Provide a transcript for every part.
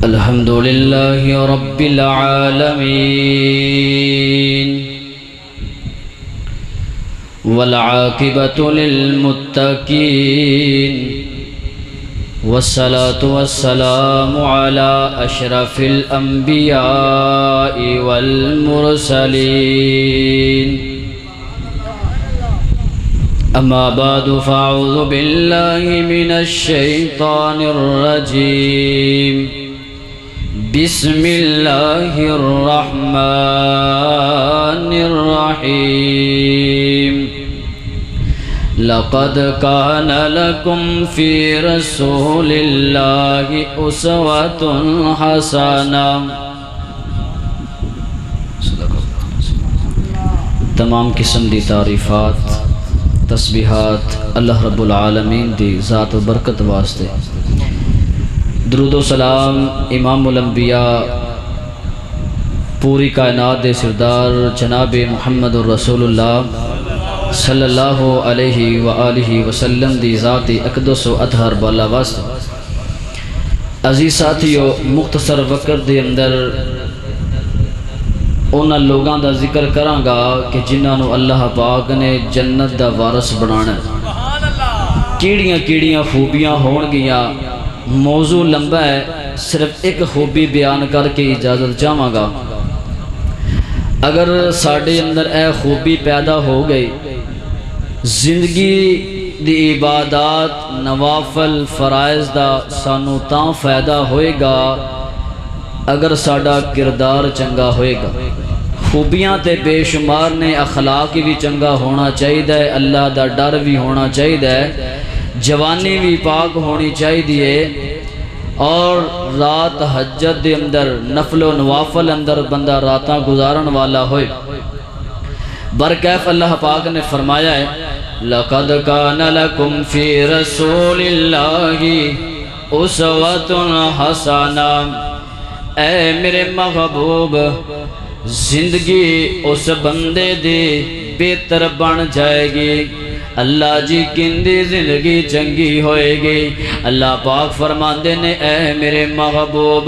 الحمد لله رب العالمين والعاقبة للمتقين والصلاة والسلام على أشرف الأنبياء والمرسلين أما بعد فأعوذ بالله من الشيطان الرجيم بسم الله الرحمن الرحيم لقد كان لكم في رسول الله أسوة حسنة. تمام قسم دی تعریفات تسبیحات اللہ رب العالمین دی ذات و برکت واسطے. درود و سلام امام الانبیاء پوری کائنات دے سردار جناب محمد الرسول اللہ صلی اللہ علیہ وآلہ وسلم دی ذات اقدس و اطہر بالا واسطے. عزیز ساتھیو، مختصر وقت دے اندر انہاں لوگاں دا ذکر کراں گا کہ جنہاں نو اللہ پاک نے جنت دا وارث بنانا ہے. کیڑیاں کیڑیاں خوبیاں ہون گیاں، موضوع لمبا ہے، صرف ایک خوبی بیان کر کے اجازت چاہواں گا. اگر ساڈے اندر اے خوبی پیدا ہو گئی، زندگی دی عبادات نوافل فرائض دا سانو تاں فائدہ ہوئے گا اگر ساڈا کردار چنگا ہوئے گا. خوبیاں تے بے شمار نے، اخلاق بھی چنگا ہونا چاہیے، اللہ دا ڈر بھی ہونا چاہیے، جوانی بھی پاک ہونی چاہیے، اور رات حجت دے اندر نفل و نوافل اندر بندہ راتاں گزارن والا ہوئے. برکیف اللہ پاک نے فرمایا ہے لَقَدْ كَانَ لَكُمْ فِي رَسُولِ اللَّهِ أُسْوَةٌ حَسَنَةٌ. اے میرے محبوب، زندگی اس بندے دی بہتر بن جائے گی. اللہ جی کندی زندگی چنگی ہوئے گی. اللہ پاک فرماندے نے اے میرے محبوب،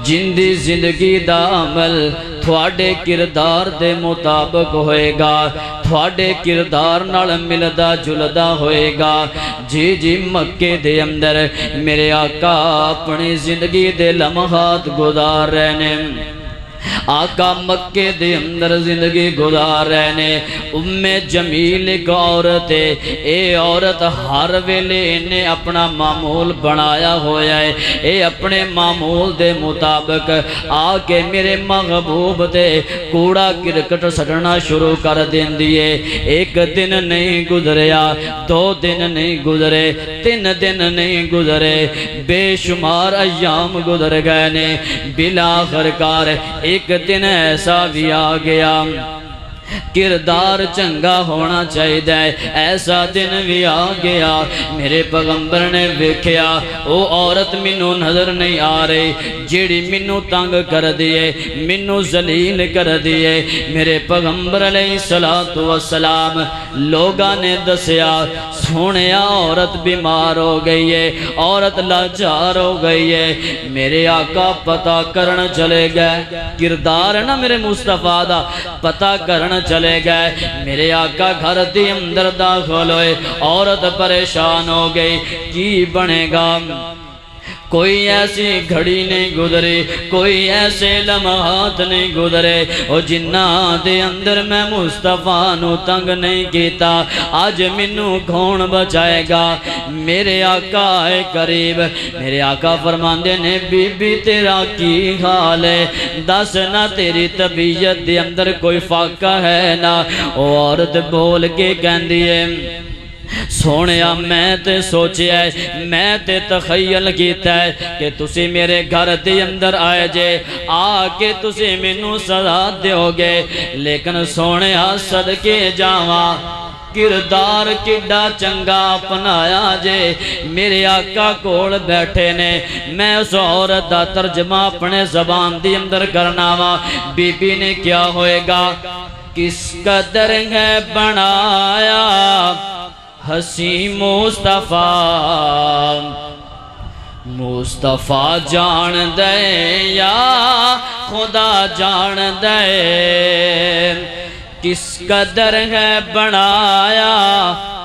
جندی زندگی دا عمل تھوڑے کردار دے مطابق ہوئے گا، تھوڑے کردار نال ملدا جلدا ہوئے گا. جی مکے دے اندر میرے آقا اپنی زندگی دے لمحات گزار رہنے، آقا مکے دے اندر زندگی گزار رہنے. ام جمیل ایک عورت ہے، اے عورت ہر ویلے نے اپنا معمول بنایا ہویا ہے، اے اپنے معمول دے مطابق آکے میرے محبوب دے کوڑا کرکٹ سٹنا شروع کر دین دیئے. ایک دن نہیں گزریا، 2 دن نہیں گزرے، 3 دن نہیں گزرے، بے شمار ایام گزر گئے نے. بلاخر کار ایک دن ایسا بھی آ گیا، کردار چنگا ہونا چاہیے، ایسا دن بھی آ گیا. میرے پیغمبر نے ویکھیا او عورت مینوں نظر نہیں آ رہی جیڑی مینوں تنگ کر دیے، مینوں ذلیل کر دیے. میرے پیغمبر علیہ السلام لوگاں نے دسیا سونیا عورت بیمار ہو گئی ہے، عورت لاچار ہو گئی ہے. میرے آقا پتہ کرن چلے گئے، کردار ہے نا میرے مصطفیٰ دا، پتہ کرن چلے گئے. میرے آقا گھر دی اندر داخل ہوئے، عورت پریشان ہو گئی کی بنے گا. کوئی ایسی گھڑی نہیں گزرے، کوئی ایسے لمحات نہیں گزرے اور جنہ دے اندر میں مصطفیٰ نو تنگ نہیں کیتا. آج منو کون بچائے گا؟ میرے آقا ہے قریب. میرے آقا فرماندے نے بی بی تیرا کی حال ہے، دس نہ تیری طبیعت دے اندر کوئی فاقہ ہے نا. عورت بول کے کہندی ہے سونیا میں تے سوچیا ہے، میں تے تخیل کیتا ہے کہ تسی میرے گھر دے اندر آئے جے، آکے تسی مینوں سزا دیو گے، لیکن سونیا صدقے جاواں کردار کڈا چنگا اپنایا جے. میرے آقا کول بیٹھے نے، میں اس عورت دا ترجمہ اپنے زبان دی اندر کرنا وا. بی بی نے کیا ہوئے گا، کس قدر ہے بنایا حسین مصطفیٰ، مصطفیٰ جان دے یا خدا جان دے کس قدر ہے بنایا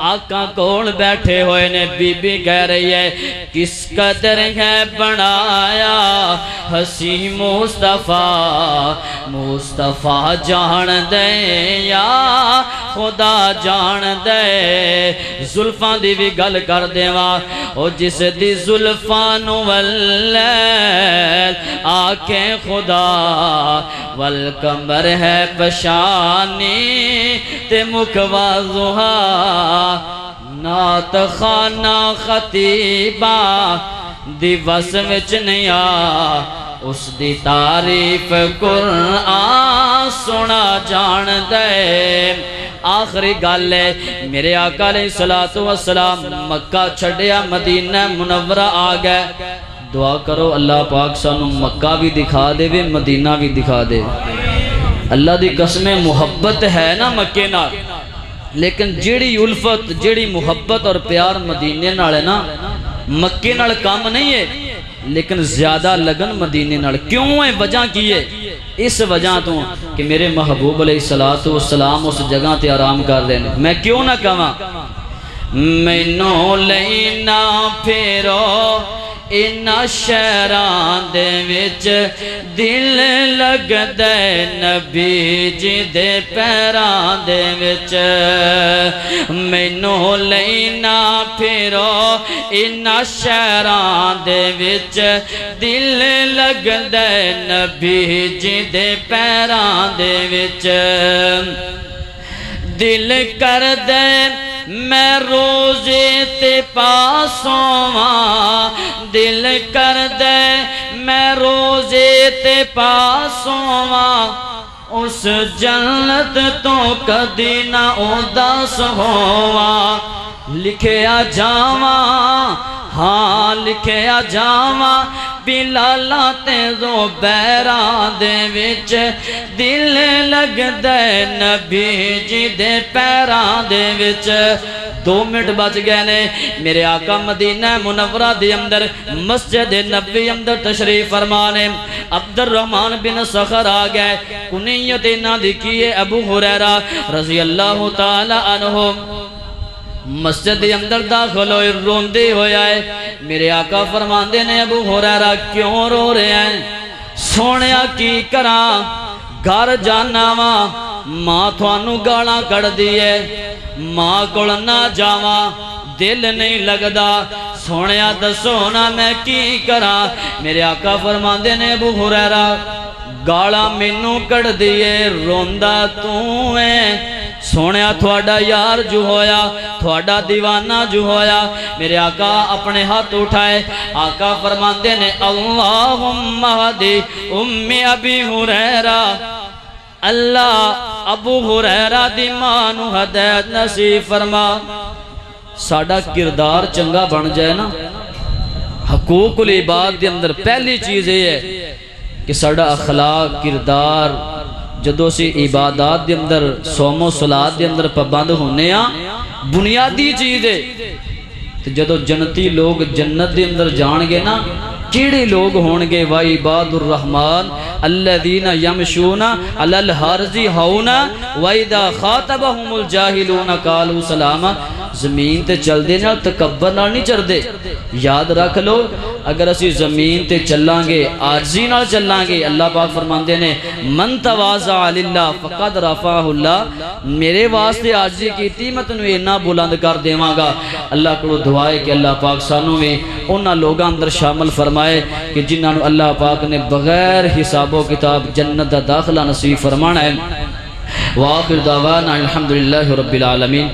آقا کول بیٹھے ہوئے نے بی بی کہہ رہی ہے کس قدر ہے بنایا ہسی مصطفیٰ مصطفیٰ جان دے یا خدا جان دے زلفاں دی بھی گل کر دیواں او جس دی زلفاں نو واللیل آنکھیں خدا والقمر ہے پشانی تے مکوا ضحا نات خانہ خطیبہ دی وسم وچ نہیں آ اس دی تعریف قرآن سنا جان دے آخری گل ہے میرے آقا علیہ السلام مکہ چھڑیا مدینہ منورہ آ گئے دعا کرو اللہ پاک سانو مکہ بھی دکھا دے وے مدینہ بھی دکھا دے اللہ دی قسم محبت ہے نا مکے نال لیکن جیڑی الفت جیڑی محبت اور پیار مدینے نال ہے نا مکے نال کام نہیں ہے لیکن زیادہ لگن مدینے نال کیوں ہے وجہ کی ہے اس وجہ تو کہ میرے محبوب علیہ السلام اس جگہ تے آرام کر رہے ہیں میں کیوں نہ کہاں مینوں لینا پھیرو اینا شہران دے وچ دل لگ دے نبی جی دے پیران دے وچ مینوں لینا پھرو اینا شہران دے وچ دل لگ دے نبی جی دے پیران دے وچ دل کر دے میں روزے تے پاسوں دل کر دے میں روزے تے پاسوں اس جنت تو کدی نہ اداس ہواں لکھیا جاواں ہاں لکھیا جاواں بلالاں تے زبیراں دے وچ دل لگ دے نبی جی دے پیراں دے وچ 2 منٹ بچ گئے نے میرے آقا مدینہ منورہ دے اندر مسجد نبی اندر تشریف فرمانے عبد الرحمن بن سخر آ گئے کنیت انہاں دی کیے ابو ہریرہ رضی اللہ تعالی عنہ مسجد اندر داخل ہوئے روندے ہوئے آئے میرے آقا فرماندے نے ابو ہریرہ کیوں رو رہے ہیں سونیا کی کراں گھر جانا وا ماں تھانوں گالاں کڑ دیے ماں کول نہ جاواں دل نہیں لگدا سونیا دسو نا میں کی کراں میرے آقا فرماندے نے ابو ہریرہ گالاں مینوں کڑ دیے روندا تو ہے سونیا تھوڑا یار جو ہویا تھوڑا دیوانہ جو ہویا میرے آقا اپنے ہاتھ اٹھائے آقا فرماندے نے اللہم ہدی امی ابی ہریرہ اللہ ابو ہریرہ دی مانو ہدایت نصیب فرما ساڑا کردار چنگا بن جائے نا حقوق العباد دے اندر پہلی چیز یہ ہے کہ ساڑا اخلاق کردار جدو سی عبادات دے اندر صوم و صلات دے اندر پابند ہونے بنیادی چیز ہے جدو جنتی لوگ جنت دے اندر جان گے نا کیڑے لوگ ہونگے وَعِبَادُ الرَّحْمَانِ الَّذِينَ يَمْشُونَ عَلَى الْحَرْزِ هَوْنَا وَإِذَا خَاطَبَهُمُ الْجَاهِلُونَ قَالُوا سَلَامًا زمین تے چل دے نال تکبر نال نہیں چڑھ دے یاد رکھ لو اگر اسی زمین تے چلان گے عاجزی نال چلان گے اللہ پاک فرماندے نے من تواضع للہ فقد رفعہ اللہ میرے واسطے عاجزی کیتی میں تنوں اینا بلند کر دیواں گا اللہ کو دعائے کہ اللہ پاک سانوں میں انہاں لوگاں اندر شامل فرمائے کہ جنہاں نو اللہ پاک نے بغیر حساب و کتاب جنت دا داخلہ نصیب فرمانا ہے وآخر دعوانا الحمدللہ رب العالمین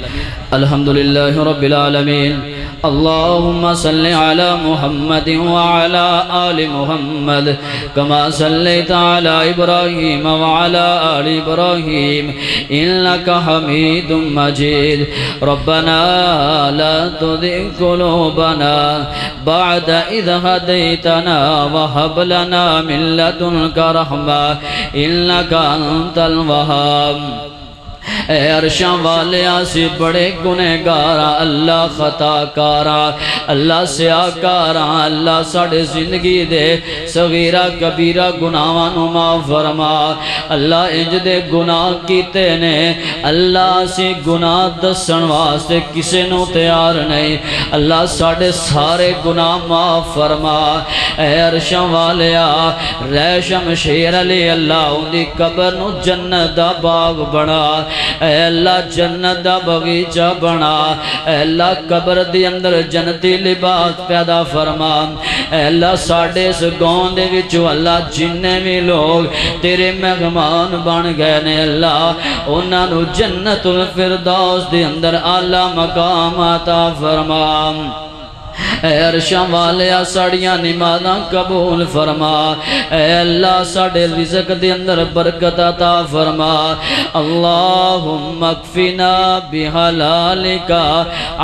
الحمدللہ رب العالمین اللهم صل على محمد وعلى آل محمد كما صليت على إبراهيم وعلى آل إبراهيم إنك حميد مجيد ربنا لا تزغ قلوبنا بعد إذ هديتنا وهب لنا من لدنك رحمة إنك أنت الوهاب اے عرشاں والیاں سے بڑے گنہگاراں اللہ خطا کاراں اللہ سیاکاراں اللہ ساڑے زندگی دے صغیرہ کبیرہ گناہاں نو معاف فرما اللہ انج دے گناہ کیتے نے اللہ سے گناہ دسن واسطے کسے نو تیار نہیں اللہ ساڑے سارے گناہ معاف فرما اے عرشاں والیا ریشم شیر علی اللہ ان دی قبر نو جنت دا باغ بنا اے اللہ جنت دا بغیچہ بنا اے اللہ قبر دی اندر جنتی لباس پیدا فرما اے اللہ ساڑے اس گاؤں دے وچوں اللہ جننے بھی لوگ تیرے مہمان بن گئے نے اللہ انہاں نو جنت الفردوس دے اندر اعلیٰ مقام عطا فرما اے عرشاں والیا ساڑیاں نمازاں قبول فرما اے اللہ ساڑے رزق دے اندر برکت عطا فرما اللہم اکفنا بحلالکا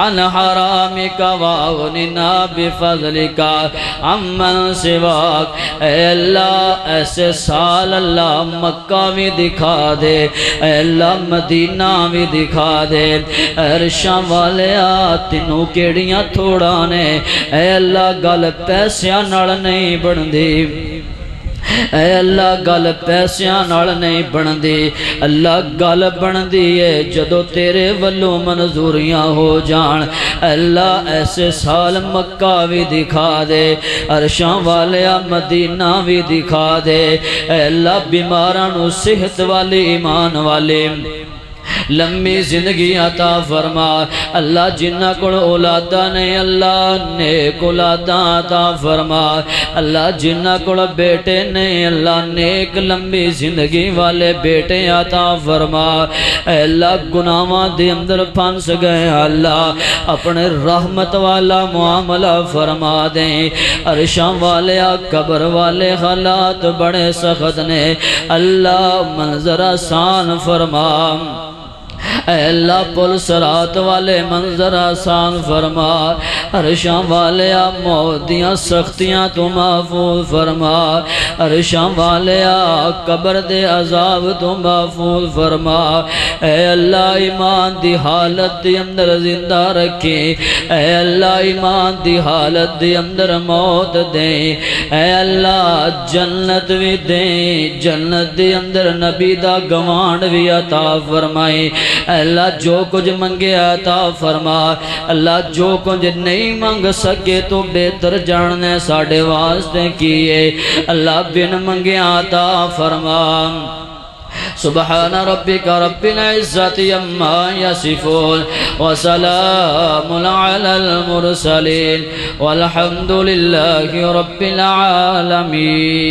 عن حرامکا واغننا بفضلکا عمن سواک اے اللہ ایسے سال اللہ مکہ بھی دکھا دے اے اللہ مدینہ بھی دکھا دے عرشاں والیا تینوں کیڑیاں تھوڑا نے اے اللہ گل پیسیاں نال نہیں بندی اے اللہ گل پیسیاں نال نہیں بندی اللہ گل بندی ہے جدو تیرے ولوں منظوریاں ہو جان اللہ ایسے سال مکہ بھی دکھا دے عرشاں والیا مدینہ بھی دکھا دے اے اللہ بیماراں نو صحت والی ایمان والے لمبی زندگی عطا فرما اللہ جنہ کل اولادہ نہیں اللہ نیک اولادہ عطا فرما اللہ جنہ کل بیٹے نہیں اللہ نیک لمبی زندگی والے بیٹے عطا فرما اے اللہ گناہاں دے اندر پھنس گئے اللہ اپنے رحمت والا معاملہ فرما دیں عرشاں والے قبر والے حالات بڑے سخت نے اللہ منظر آسان فرما اے اللہ پل صراط والے منظر آسان فرما عرشاں والیا موت دیاں سختیاں تو محفوظ فرما عرشاں والیا قبر دے عذاب تو محفوظ فرما اے اللہ ایمان دی حالت دی اندر زندہ رکھے اے اللہ ایمان دی حالت دی اندر موت دیں اے اللہ جنت بھی دیں جنت دی اندر نبی دا گوانڈ بھی عطا فرمائے اللہ جو کچھ منگے عطا فرما اللہ جو کچھ نہیں منگ سکے تو بہتر جاننے ساڑے واسطے کیے اللہ بن منگے عطا فرما سبحان ربك رب العزة عما يصفون وسلام على المرسلين والحمد لله رب العالمين.